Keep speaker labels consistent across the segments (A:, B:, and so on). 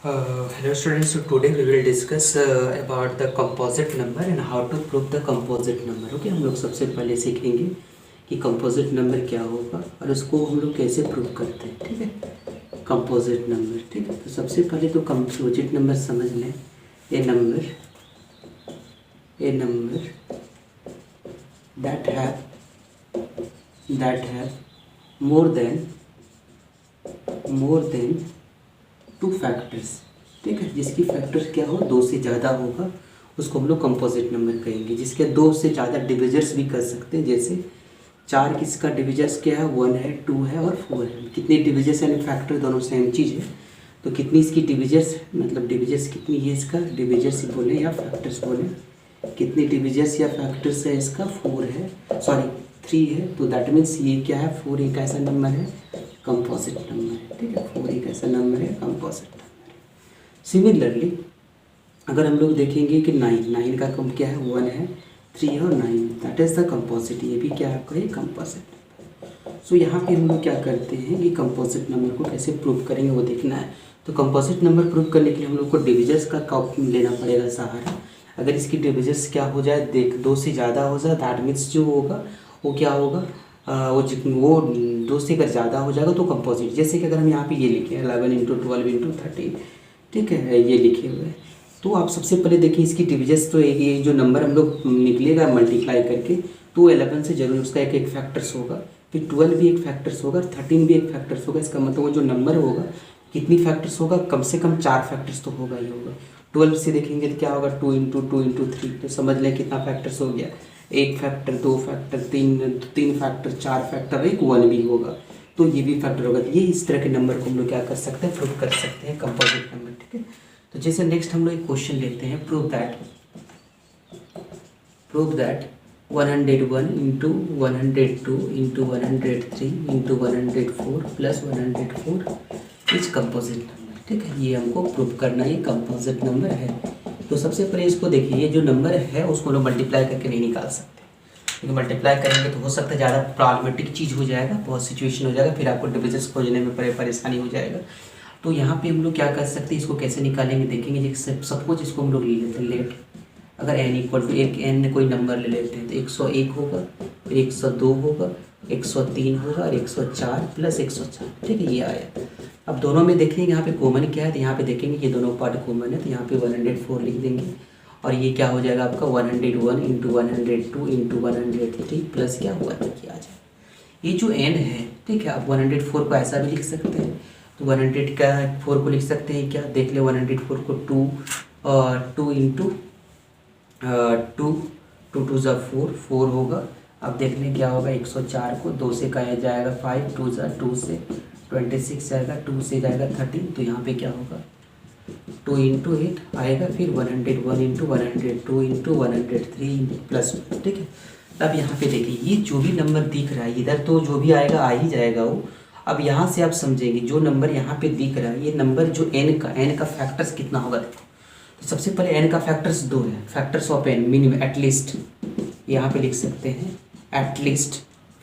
A: Hello students, so today we will discuss about the composite number and how to prove the composite number. Okay, हम लोग सबसे पहले सीखेंगे कि composite number क्या होगा और उसको हम लोग कैसे प्रूव करते हैं. ठीक है, composite number. ठीक है, तो सबसे पहले तो composite number समझ लें. a number that have more than two factors. ठीक है, जिसकी फैक्टर क्या हो, दो से ज़्यादा होगा, उसको हम लोग कंपोजिट नंबर कहेंगे. जिसके दो से ज़्यादा डिविजर्स भी कर सकते हैं. जैसे चार, किसका डिविजर्स क्या है, 1 है, 2 है और 4 है. कितने डिविजर्स यानी फैक्टर दोनों सेम चीज़ है, तो कितनी इसकी डिविजर्स, मतलब डिविजर्स कितनी है इसका, डिविजर्स बोले या फैक्टर्स बोले, कितने डिविजर्स या फैक्टर्स है इसका, 4 है, सॉरी 3 है. तो दैट मीन्स ये क्या है, 4 एक ऐसा नंबर है कंपोजिट नंबर है. ठीक है, 4 एक ऐसा नंबर है कंपोजिट नंबर है. सिमिलरली अगर हम लोग देखेंगे कि 9 का कम क्या है, 1 है, 3 है और 9, दैट इज़ द कंपोजिट. ये भी क्या आपका है, कंपोजिट नंबर. सो यहाँ पे हम लोग क्या करते हैं कि कंपोजिट नंबर को कैसे प्रूव करेंगे वो देखना है. तो कंपोजिट नंबर प्रूव करने के लिए हम लोग को डिविजर्स का लेना पड़ेगा सहारा. अगर इसकी डिविजर्स क्या हो जाए, दो से ज़्यादा हो जाए, दैट मीन्स जो होगा वो क्या होगा, वो 2 से अगर ज़्यादा हो जाएगा तो कंपोजिट. जैसे कि अगर हम यहाँ पे ये लिखे 11 इंटू 12 इंटू 13, ठीक है, ये लिखे हुए हैं. तो आप सबसे पहले देखिए इसकी डिविजर्स. तो ये जो नंबर हम लोग निकलेगा मल्टीप्लाई करके, तो 11 से जरूर उसका एक फैक्टर्स होगा, फिर 12 भी एक फैक्टर्स होगा, 13 भी एक फैक्टर्स होगा. इसका मतलब वो जो नंबर होगा कितनी फैक्टर्स होगा, कम से कम 4 फैक्टर्स तो होगा ही होगा. 12 से देखेंगे तो क्या होगा, 2 इंटू 2 इंटू 3, तो समझ लें कितना फैक्टर्स हो गया, 1 फैक्टर, 2 फैक्टर, 3 फैक्टर, 4 फैक्टर, एक 1 भी होगा, तो ये भी फैक्टर होगा. ये इस तरह के नंबर को हम लोग क्या कर सकते हैं, प्रूव कर सकते हैं कंपोजिट नंबर. ठीक है, तो जैसे नेक्स्ट हम लोग एक क्वेश्चन लेते हैं, prove that 101 into 102 into 103 into 104 plus 104 is composite number. ठीक है, ये हमको प्रूव करना है कंपोजिट नंबर है. तो सबसे पहले इसको देखिए, ये जो नंबर है उसको लोग मल्टीप्लाई करके नहीं निकाल सकते, क्योंकि मल्टीप्लाई करेंगे तो हो सकता है ज़्यादा प्रॉब्लमेटिक चीज़ हो जाएगा, बहुत सिचुएशन हो जाएगा, फिर आपको डिविजन्स खोजने में परेशानी हो जाएगा. तो यहाँ पे हम लोग क्या कर सकते हैं, इसको कैसे निकालेंगे देखेंगे. सपोज इसको हम लोग ले लेते हैं लेट, अगर n इक्वल टू एक n कोई नंबर ले लेते हैं तो 101 होगा, फिर 102 होगा, 103 होगा और 104 प्लस 104. ठीक है, ये आया. अब दोनों में देखेंगे यहाँ पे कॉमन क्या है, तो यहाँ पे देखेंगे ये दोनों पार्ट कॉमन है, तो यहाँ पे 104 लिख देंगे और ये क्या हो जाएगा आपका 101 इंटू 102 इंटू 103 प्लस क्या हुआ, देखिए आ जाए ये जो n है. ठीक है, आप 104 को ऐसा भी लिख सकते हैं, तो 100 का 4 को लिख सकते हैं क्या, देख ले 104 को 2 और 2 इंटू 2 2 ज़ा 4 होगा. अब देख लें क्या होगा, 104 को 2 से कहा जाएगा 5, 2 ज़ा 2 से 26 जाएगा, 2 से जाएगा 13, तो यहाँ पे क्या होगा 2 इंटू 8 आएगा, फिर 101 इंटू 102 इंटू 103 प्लस. ठीक है, अब यहाँ पे देखिए ये जो भी नंबर दिख रहा है इधर, तो जो भी आएगा आ ही जाएगा वो. अब यहाँ से आप समझेंगे जो नंबर यहाँ पे दिख रहा है, ये नंबर जो n का फैक्टर्स कितना होगा. देखो, तो सबसे पहले n का फैक्टर्स 2 है, factors of n minimum at least, यहाँ पे लिख सकते हैं at least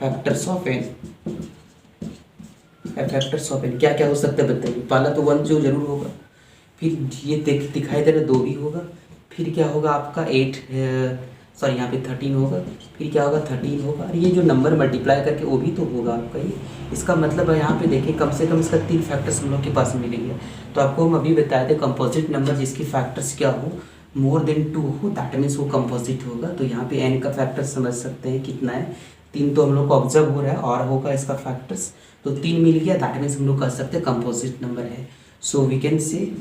A: factors of n. Factors of n क्या क्या हो सकता है बताइए. पहला तो 1 जो जरूर होगा, फिर ये दिखाई दे रहा 2 भी होगा, फिर क्या होगा आपका 8, सॉरी यहाँ पे 13 होगा, फिर क्या होगा 13 होगा, और ये जो नंबर मल्टीप्लाई करके वो भी तो होगा आपका ये. इसका मतलब है यहाँ पे देखिए कम से कम इसका 3 फैक्टर्स हम लोग के पास मिलेंगे. तो आपको हम अभी बताए थे कंपोजिट नंबर जिसकी फैक्टर्स क्या हो, मोर देन 2 हो, दैट मीन्स वो कंपोजिट होगा. तो यहाँ पे n का फैक्टर समझ सकते हैं कितना है, 3 तो हम लोग को ऑब्जर्व हो रहा है और होगा इसका फैक्टर्स, तो 3 मिल गया, दैट मीन्स हम लोग कह सकते हैं कंपोजिट नंबर है. So we can say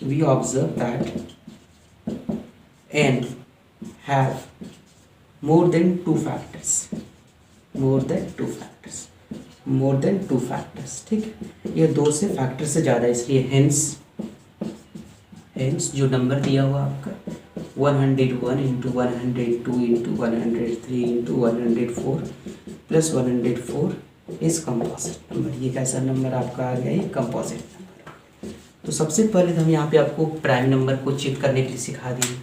A: we observe that n have more than 2 factors. ठीक है, ये 2 से फैक्टर से ज़्यादा, इसलिए हेंस जो नंबर दिया हुआ आपका 101 इंटू 102 इंटू 103 इंटू 104 प्लस 104 इस कंपोजिट नंबर. ये कैसा नंबर आपका आ गया, ये कंपोजिट नंबर. तो सबसे पहले तो हम यहाँ पे आपको प्राइम नंबर को चेक करने के लिए सिखा दिए,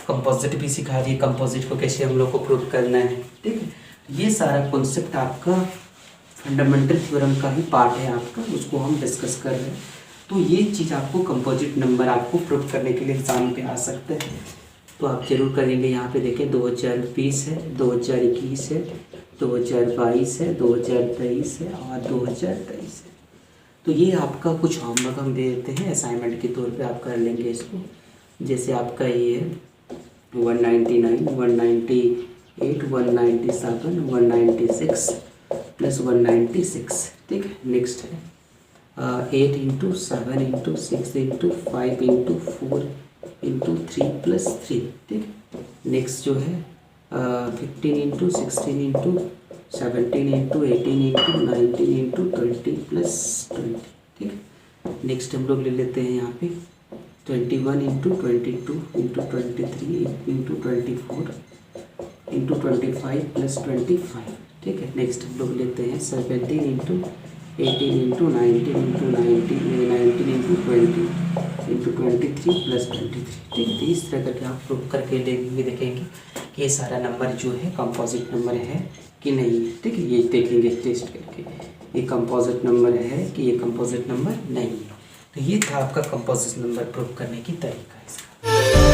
A: कंपोजिट भी सिखा दिए, कंपोजिट को कैसे हम लोग को प्रूव करना है. ठीक है, ये सारा कॉन्सेप्ट आपका फंडामेंटल थ्योरम का ही पार्ट है आपका, उसको हम डिस्कस कर रहे हैं। तो ये चीज़ आपको कंपोजिट नंबर आपको प्रूव करने के लिए एग्जाम पे आ सकते हैं, तो आप जरूर करेंगे। यहाँ पे देखें 2020 है, 2021 है, 2022 है, 2023 है और 2023 है। तो ये आपका कुछ होमवर्क हम दे देते हैं असाइनमेंट के तौर पे, आप कर लेंगे इसको। जैसे आपका ये है 199, 198, 197, 196 प्लस 196, ठीक है। नेक्स्ट है 8 into 7 into 6 into 5 into 4 into 3 plus 3, ठीक है। नेक्स्ट जो है 15 into 16 into 17 into 18 into 19 into 20 plus 20, ठीक है। नेक्स्ट हम लोग ले लेते हैं यहाँ पे 21 into 22 into 23 into 24 into 25 plus 25, ठीक है। नेक्स्ट हम लोग लेते हैं 17 into 18 into 19 into 19 into 20 into 23 plus 23, ठीक है। इस तरह करके आप प्रूव करके लेंगे, देखेंगे कि ये सारा नंबर जो है कंपोजिट नंबर है कि नहीं है, ठीक है। ये देखेंगे टेस्ट करके ये कंपोजिट नंबर है कि ये कंपोजिट नंबर नहीं है। तो ये था आपका कंपोजिट नंबर प्रूव करने की तरीका इसका।